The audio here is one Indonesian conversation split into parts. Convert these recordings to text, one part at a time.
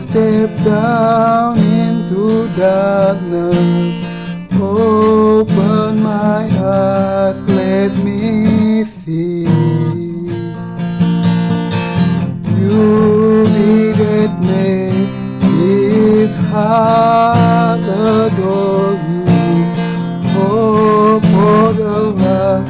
step down into darkness. Open my eyes, let me see. Beauty that made his heart adore you. Hope for the life.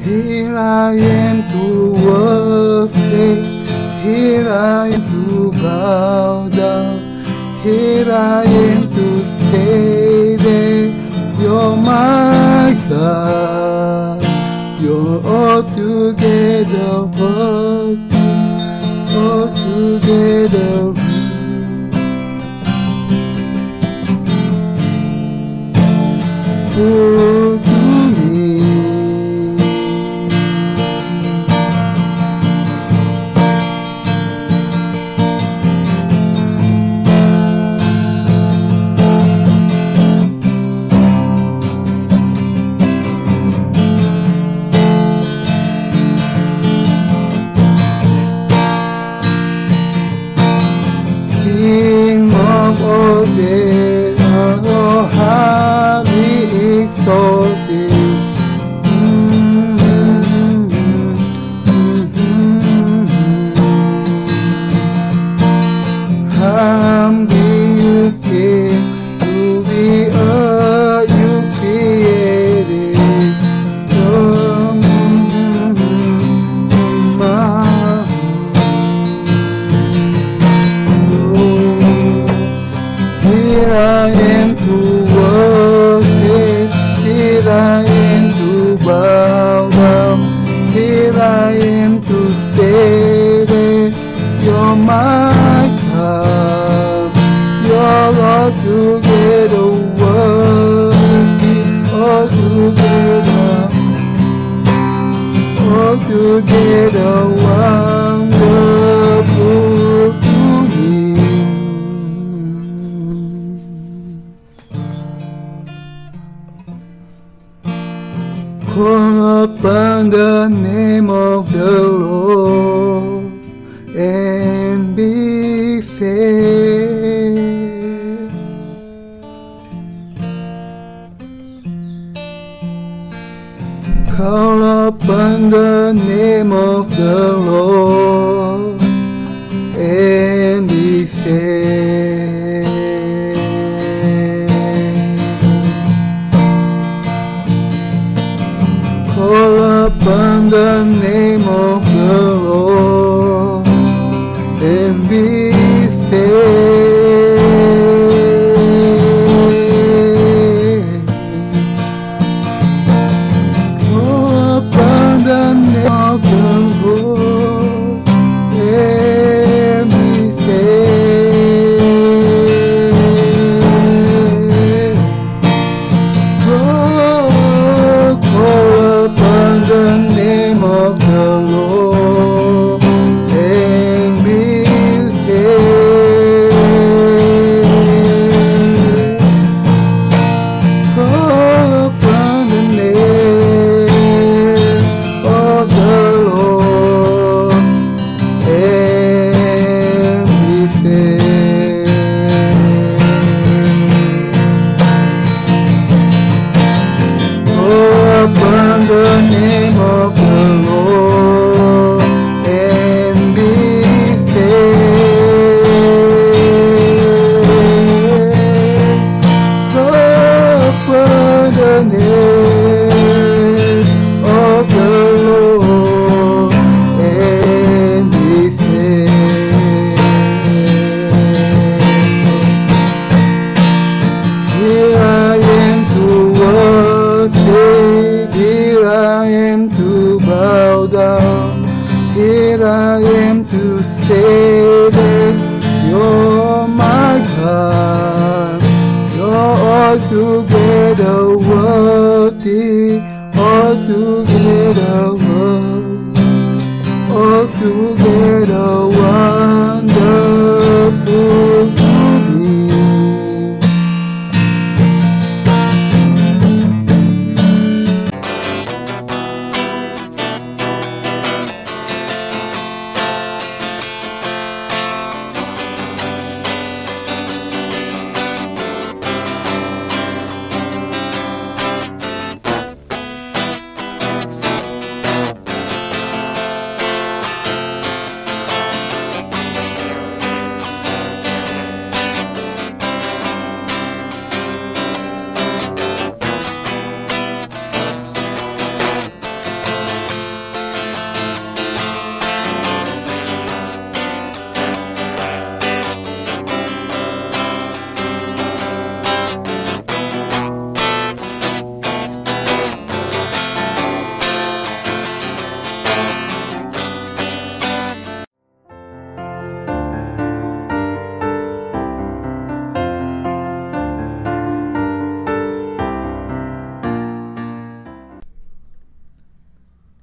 Here I am to worship, here I am to bow down, here I am to say that you're my God. You're altogether worthy, altogether good to me. King of all days, oh, highly exalted. Humbly you came to the earth you created. Here I am to worship, here I am to bow down, here I am to say that you're my God. You're altogether worthy, altogether wonderful to me. Call upon the name of the Lord and be saved. Call upon the name of the Lord and be saved. Call upon the name of the Lord and be saved. Call upon the name of the Lord and be saved. Call upon the name of the Lord and be saved. Call upon the name of the Lord and be saved. Call upon the name of the Lord and be saved. Call upon the name of the Lord and be saved. Here I am to worship, here I am to bow down, here I am to say that you're my God. You're altogether worthy, altogether worthy, altogether wonderful to me.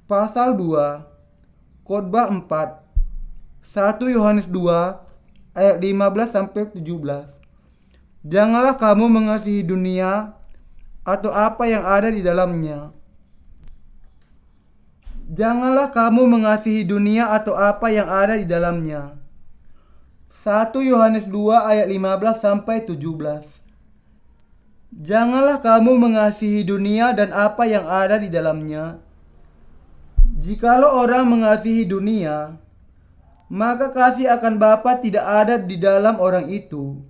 Pasal 2, Khotbah 4, 1 Yohanes 2 ayat 15 sampai 17. Janganlah kamu mengasihi dunia atau apa yang ada di dalamnya. Janganlah kamu mengasihi dunia atau apa yang ada di dalamnya. 1 Yohanes 2 ayat 15 sampai 17. Janganlah kamu mengasihi dunia dan apa yang ada di dalamnya. Jikalau orang mengasihi dunia, maka kasih akan Bapa tidak ada di dalam orang itu.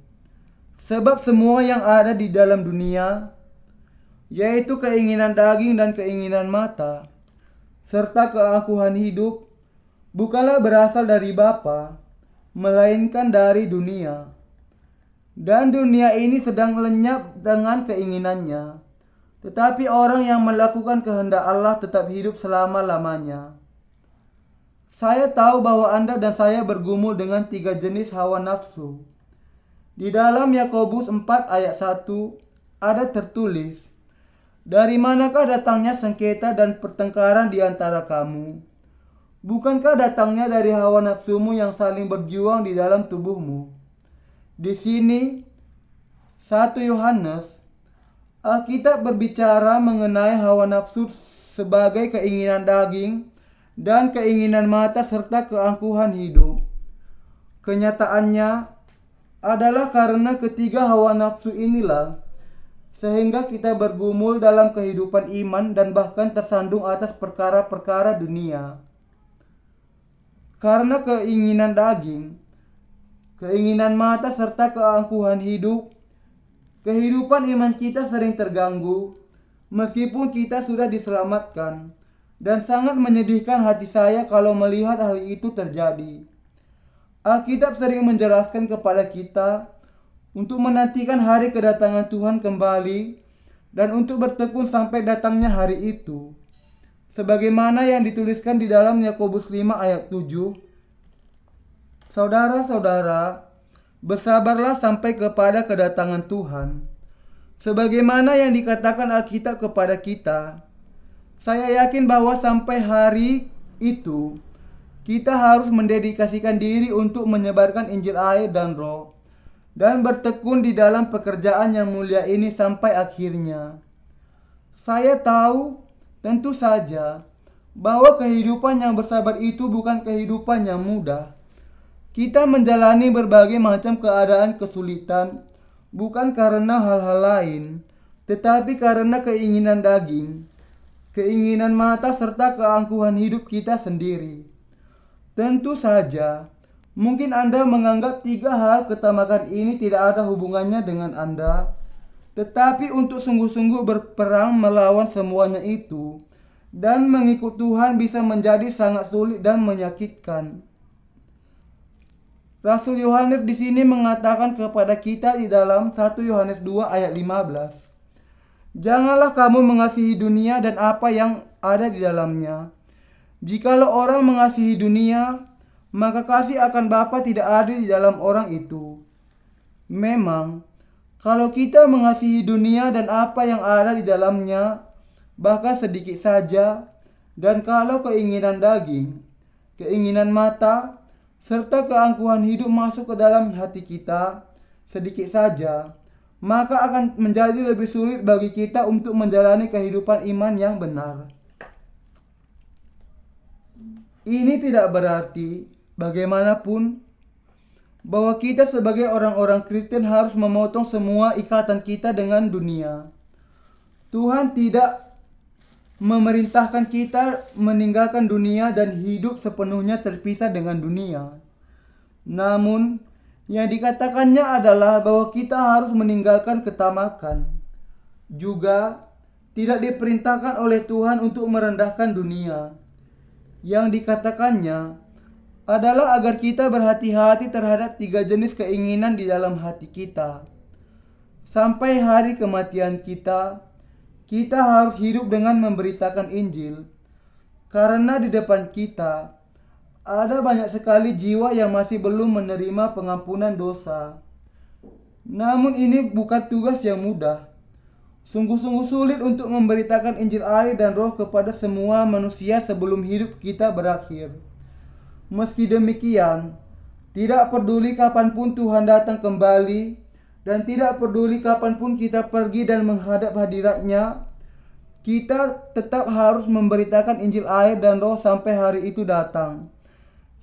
Sebab semua yang ada di dalam dunia, yaitu keinginan daging dan keinginan mata, serta keangkuhan hidup, bukanlah berasal dari Bapa, melainkan dari dunia. Dan dunia ini sedang lenyap dengan keinginannya. Tetapi orang yang melakukan kehendak Allah tetap hidup selama-lamanya. Saya tahu bahwa Anda dan saya bergumul dengan 3 jenis hawa nafsu. Di dalam Yakobus 4 ayat 1 ada tertulis, "Dari manakah datangnya sengketa dan pertengkaran di antara kamu? Bukankah datangnya dari hawa nafsumu yang saling berjuang di dalam tubuhmu?" Di sini 1 Yohanes, Alkitab berbicara mengenai hawa nafsu sebagai keinginan daging dan keinginan mata serta keangkuhan hidup. Kenyataannya adalah karena ketiga hawa nafsu inilah sehingga kita bergumul dalam kehidupan iman dan bahkan tersandung atas perkara-perkara dunia. Karena keinginan daging, keinginan mata serta keangkuhan hidup, kehidupan iman kita sering terganggu meskipun kita sudah diselamatkan, dan sangat menyedihkan hati saya kalau melihat hal itu terjadi. Alkitab sering menjelaskan kepada kita untuk menantikan hari kedatangan Tuhan kembali dan untuk bertekun sampai datangnya hari itu. Sebagaimana yang dituliskan di dalam Yakobus 5 ayat 7. Saudara-saudara, bersabarlah sampai kepada kedatangan Tuhan. Sebagaimana yang dikatakan Alkitab kepada kita, saya yakin bahwa sampai hari itu, kita harus mendedikasikan diri untuk menyebarkan Injil air dan Roh, dan bertekun di dalam pekerjaan yang mulia ini sampai akhirnya. Saya tahu, tentu saja, bahwa kehidupan yang bersabar itu bukan kehidupan yang mudah. Kita menjalani berbagai macam keadaan kesulitan, bukan karena hal-hal lain, tetapi karena keinginan daging, keinginan mata serta keangkuhan hidup kita sendiri. Tentu saja, mungkin Anda menganggap 3 hal ketamakan ini tidak ada hubungannya dengan Anda, tetapi untuk sungguh-sungguh berperang melawan semuanya itu dan mengikut Tuhan bisa menjadi sangat sulit dan menyakitkan. Rasul Yohanes di sini mengatakan kepada kita di dalam 1 Yohanes 2 ayat 15. Janganlah kamu mengasihi dunia dan apa yang ada di dalamnya. Jikalau orang mengasihi dunia, maka kasih akan Bapa tidak ada di dalam orang itu. Memang, kalau kita mengasihi dunia dan apa yang ada di dalamnya, bahkan sedikit saja, dan kalau keinginan daging, keinginan mata, serta keangkuhan hidup masuk ke dalam hati kita sedikit saja, maka akan menjadi lebih sulit bagi kita untuk menjalani kehidupan iman yang benar. Ini tidak berarti bagaimanapun bahwa kita sebagai orang-orang Kristen harus memotong semua ikatan kita dengan dunia. Tuhan tidak memerintahkan kita meninggalkan dunia dan hidup sepenuhnya terpisah dengan dunia. Namun, yang dikatakannya adalah bahwa kita harus meninggalkan ketamakan. Juga, tidak diperintahkan oleh Tuhan untuk merendahkan dunia. Yang dikatakannya adalah agar kita berhati-hati terhadap 3 jenis keinginan di dalam hati kita. Sampai hari kematian kita harus hidup dengan memberitakan Injil. Karena di depan kita ada banyak sekali jiwa yang masih belum menerima pengampunan dosa. Namun ini bukan tugas yang mudah. Sungguh-sungguh sulit untuk memberitakan Injil air dan Roh kepada semua manusia sebelum hidup kita berakhir. Meski demikian, tidak peduli kapanpun Tuhan datang kembali, dan tidak peduli kapanpun kita pergi dan menghadap hadirat-Nya, kita tetap harus memberitakan Injil air dan Roh sampai hari itu datang.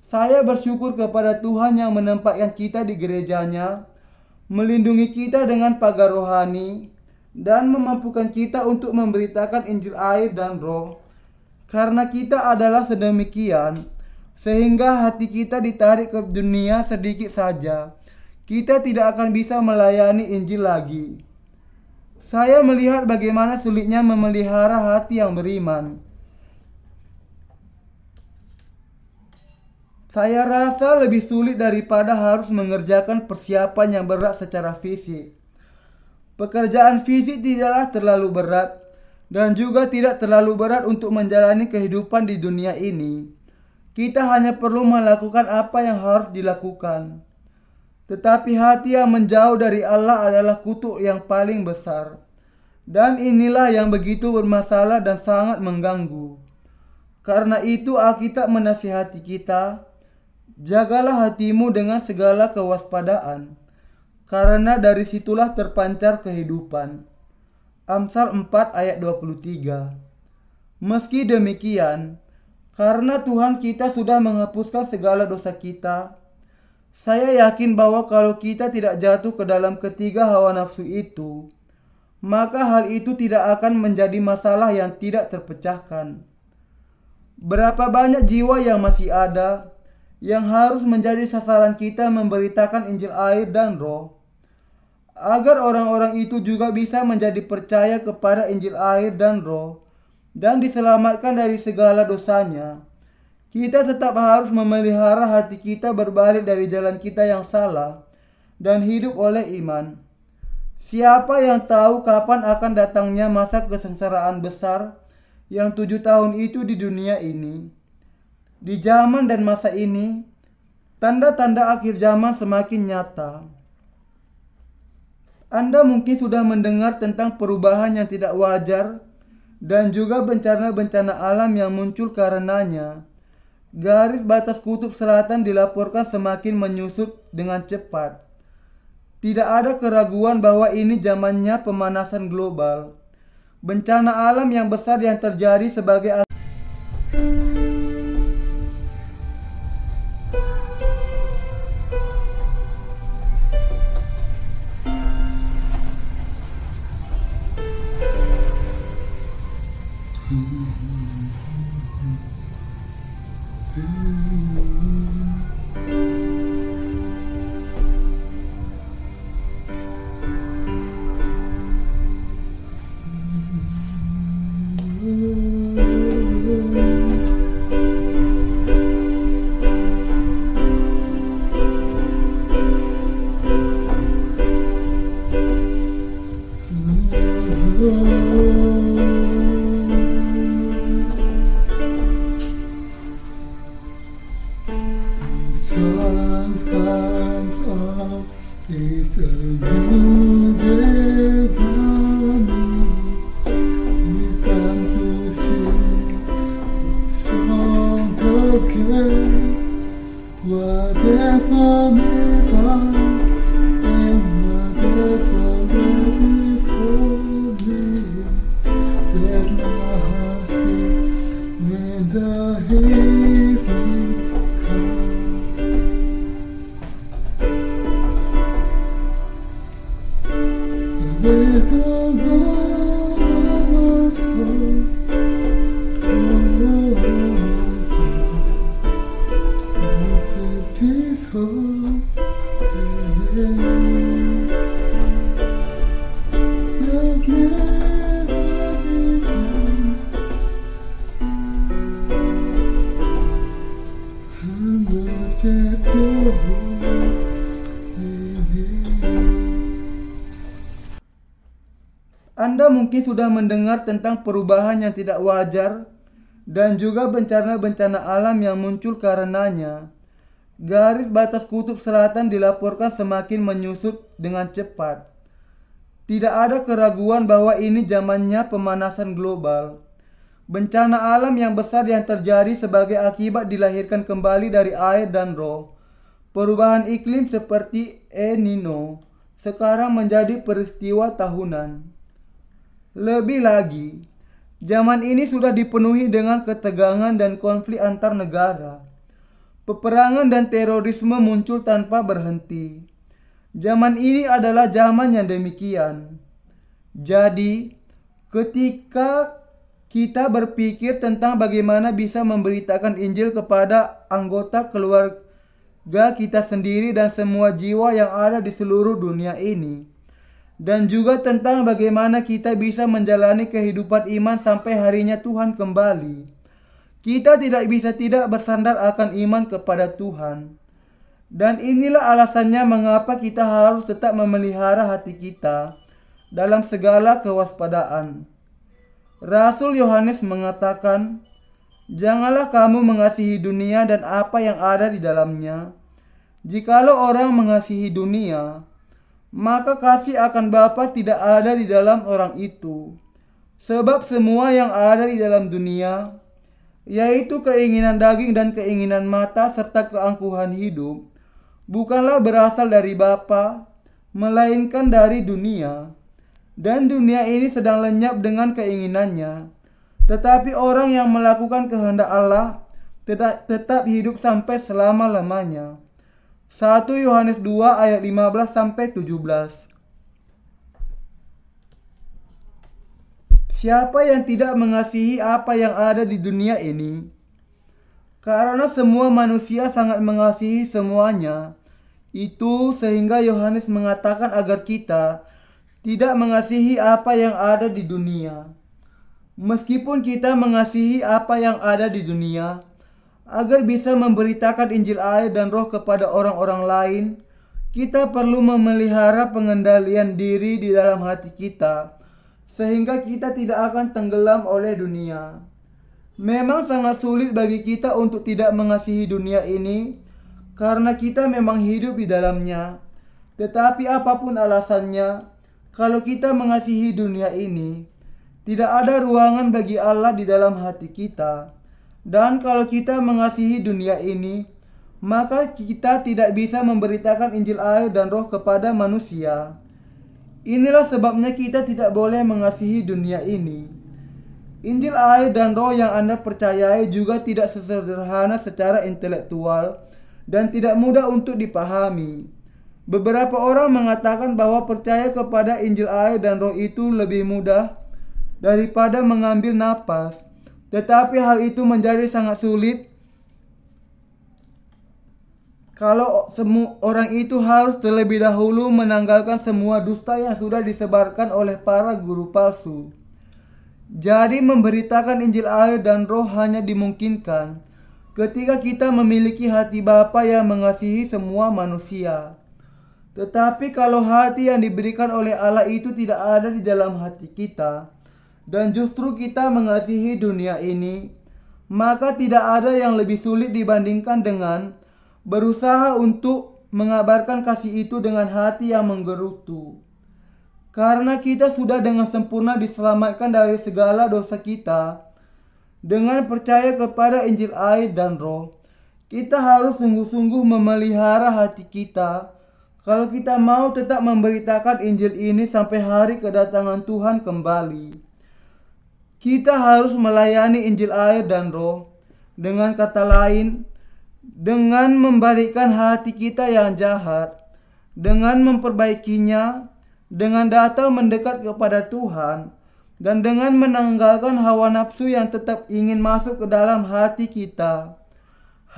Saya bersyukur kepada Tuhan yang menempatkan kita di gerejanya, melindungi kita dengan pagar rohani, dan memampukan kita untuk memberitakan Injil air dan Roh. Karena kita adalah sedemikian, sehingga hati kita ditarik ke dunia sedikit saja, kita tidak akan bisa melayani Injil lagi. Saya melihat bagaimana sulitnya memelihara hati yang beriman. Saya rasa lebih sulit daripada harus mengerjakan persiapan yang berat secara fisik. Pekerjaan fisik tidaklah terlalu berat dan juga tidak terlalu berat untuk menjalani kehidupan di dunia ini. Kita hanya perlu melakukan apa yang harus dilakukan. Tetapi hati yang menjauh dari Allah adalah kutuk yang paling besar. Dan inilah yang begitu bermasalah dan sangat mengganggu. Karena itu Alkitab menasihati kita, jagalah hatimu dengan segala kewaspadaan, karena dari situlah terpancar kehidupan. Amsal 4 ayat 23. Meski demikian, karena Tuhan kita sudah menghapuskan segala dosa kita, saya yakin bahwa kalau kita tidak jatuh ke dalam ketiga hawa nafsu itu, maka hal itu tidak akan menjadi masalah yang tidak terpecahkan. Berapa banyak jiwa yang masih ada, yang harus menjadi sasaran kita memberitakan Injil air dan Roh, agar orang-orang itu juga bisa menjadi percaya kepada Injil air dan Roh dan diselamatkan dari segala dosanya. Kita tetap harus memelihara hati kita berbalik dari jalan kita yang salah dan hidup oleh iman. Siapa yang tahu kapan akan datangnya masa kesengsaraan besar yang 7 tahun itu di dunia ini? Di zaman dan masa ini, tanda-tanda akhir zaman semakin nyata. Anda mungkin sudah mendengar tentang perubahan yang tidak wajar dan juga bencana-bencana alam yang muncul karenanya. Garis batas kutub selatan dilaporkan semakin menyusut dengan cepat. Tidak ada keraguan bahwa ini zamannya pemanasan global. Bencana alam yang besar yang terjadi sebagai Anda mungkin sudah mendengar tentang perubahan yang tidak wajar dan juga bencana-bencana alam yang muncul karenanya. Garis batas kutub selatan dilaporkan semakin menyusut dengan cepat. Tidak ada keraguan bahwa ini zamannya pemanasan global. Bencana alam yang besar yang terjadi sebagai akibat dilahirkan kembali dari air dan roh. Perubahan iklim seperti El Nino sekarang menjadi peristiwa tahunan. Lebih lagi, zaman ini sudah dipenuhi dengan ketegangan dan konflik antar negara. Peperangan dan terorisme muncul tanpa berhenti. Zaman ini adalah zaman yang demikian. Jadi, ketika kita berpikir tentang bagaimana bisa memberitakan Injil kepada anggota keluarga kita sendiri dan semua jiwa yang ada di seluruh dunia ini, dan juga tentang bagaimana kita bisa menjalani kehidupan iman sampai harinya Tuhan kembali, kita tidak bisa tidak bersandar akan iman kepada Tuhan. Dan inilah alasannya mengapa kita harus tetap memelihara hati kita dalam segala kewaspadaan. Rasul Yohanes mengatakan, "Janganlah kamu mengasihi dunia dan apa yang ada di dalamnya. Jikalau orang mengasihi dunia, maka kasih akan Bapa tidak ada di dalam orang itu. Sebab semua yang ada di dalam dunia, yaitu keinginan daging dan keinginan mata serta keangkuhan hidup, bukanlah berasal dari Bapa, melainkan dari dunia. Dan dunia ini sedang lenyap dengan keinginannya. Tetapi orang yang melakukan kehendak Allah tetap hidup sampai selama-lamanya." 1 Yohanes 2 ayat 15-17. Siapa yang tidak mengasihi apa yang ada di dunia ini? Karena semua manusia sangat mengasihi semuanya. Itu sehingga Yohanes mengatakan agar kita tidak mengasihi apa yang ada di dunia. Meskipun kita mengasihi apa yang ada di dunia, agar bisa memberitakan Injil air dan roh kepada orang-orang lain, kita perlu memelihara pengendalian diri di dalam hati kita, sehingga kita tidak akan tenggelam oleh dunia. Memang sangat sulit bagi kita untuk tidak mengasihi dunia ini, karena kita memang hidup di dalamnya. Tetapi apapun alasannya, kalau kita mengasihi dunia ini, tidak ada ruangan bagi Allah di dalam hati kita. Dan kalau kita mengasihi dunia ini, maka kita tidak bisa memberitakan Injil air dan roh kepada manusia. Inilah sebabnya kita tidak boleh mengasihi dunia ini. Injil air dan roh yang Anda percayai juga tidak sesederhana secara intelektual dan tidak mudah untuk dipahami. Beberapa orang mengatakan bahwa percaya kepada Injil air dan roh itu lebih mudah daripada mengambil napas. Tetapi hal itu menjadi sangat sulit kalau orang itu harus terlebih dahulu menanggalkan semua dusta yang sudah disebarkan oleh para guru palsu. Jadi memberitakan Injil air dan roh hanya dimungkinkan ketika kita memiliki hati Bapa yang mengasihi semua manusia. Tetapi kalau hati yang diberikan oleh Allah itu tidak ada di dalam hati kita, dan justru kita mengasihi dunia ini, maka tidak ada yang lebih sulit dibandingkan dengan berusaha untuk mengabarkan kasih itu dengan hati yang menggerutu. Karena kita sudah dengan sempurna diselamatkan dari segala dosa kita, dengan percaya kepada Injil air dan roh, kita harus sungguh-sungguh memelihara hati kita kalau kita mau tetap memberitakan Injil ini sampai hari kedatangan Tuhan kembali. Kita harus melayani Injil air dan roh. Dengan kata lain, dengan membalikkan hati kita yang jahat, dengan memperbaikinya, dengan datang mendekat kepada Tuhan, dan dengan menanggalkan hawa nafsu yang tetap ingin masuk ke dalam hati kita.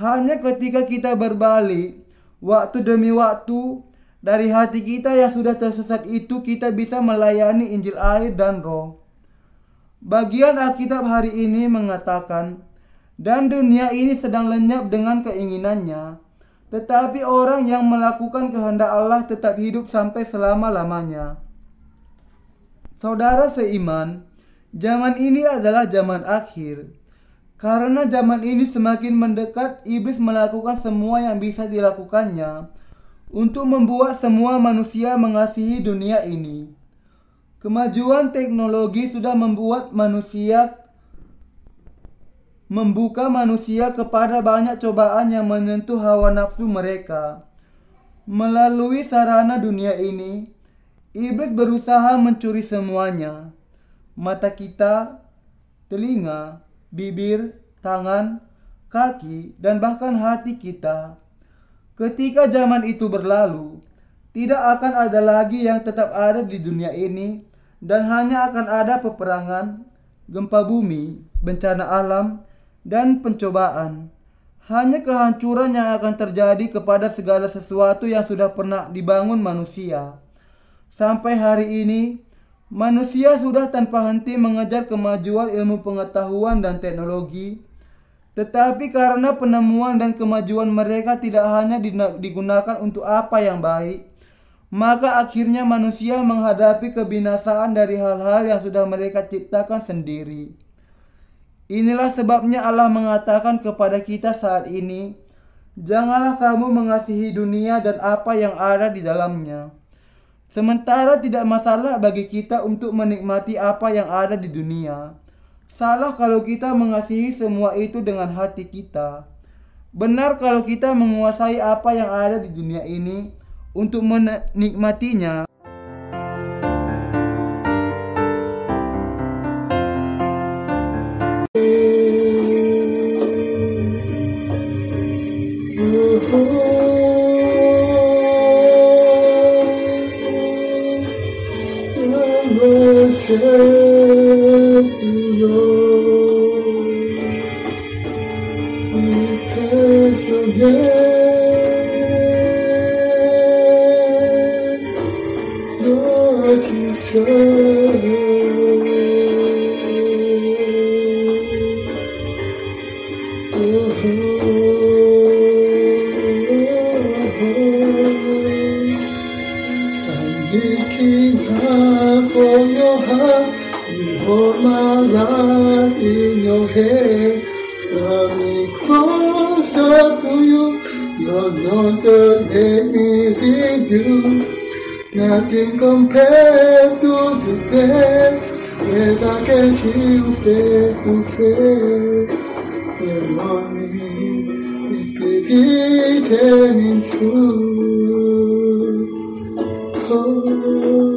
Hanya ketika kita berbalik, waktu demi waktu, dari hati kita yang sudah tersesat itu, kita bisa melayani Injil air dan roh. Bagian Alkitab hari ini mengatakan, "Dan dunia ini sedang lenyap dengan keinginannya, tetapi orang yang melakukan kehendak Allah tetap hidup sampai selama-lamanya." Saudara seiman, zaman ini adalah zaman akhir. Karena zaman ini semakin mendekat, iblis melakukan semua yang bisa dilakukannya untuk membuat semua manusia mengasihi dunia ini. Kemajuan teknologi sudah membuka manusia kepada banyak cobaan yang menyentuh hawa nafsu mereka. Melalui sarana dunia ini, iblis berusaha mencuri semuanya. Mata kita, telinga, bibir, tangan, kaki, dan bahkan hati kita. Ketika zaman itu berlalu, tidak akan ada lagi yang tetap ada di dunia ini, dan hanya akan ada peperangan, gempa bumi, bencana alam, dan pencobaan. Hanya kehancuran yang akan terjadi kepada segala sesuatu yang sudah pernah dibangun manusia. Sampai hari ini, manusia sudah tanpa henti mengejar kemajuan ilmu pengetahuan dan teknologi. Tetapi karena penemuan dan kemajuan mereka tidak hanya digunakan untuk apa yang baik, maka akhirnya manusia menghadapi kebinasaan dari hal-hal yang sudah mereka ciptakan sendiri. Inilah sebabnya Allah mengatakan kepada kita saat ini, "Janganlah kamu mengasihi dunia dan apa yang ada di dalamnya." Sementara tidak masalah bagi kita untuk menikmati apa yang ada di dunia. Salah kalau kita mengasihi semua itu dengan hati kita. Benar kalau kita menguasai apa yang ada di dunia ini untuk menikmatinya. For your heart, you hold my life in your hand. Draw me closer to you. You're not the anything you. Nothing compared to the best that I can see you face to face. The longing is big and true. Oh.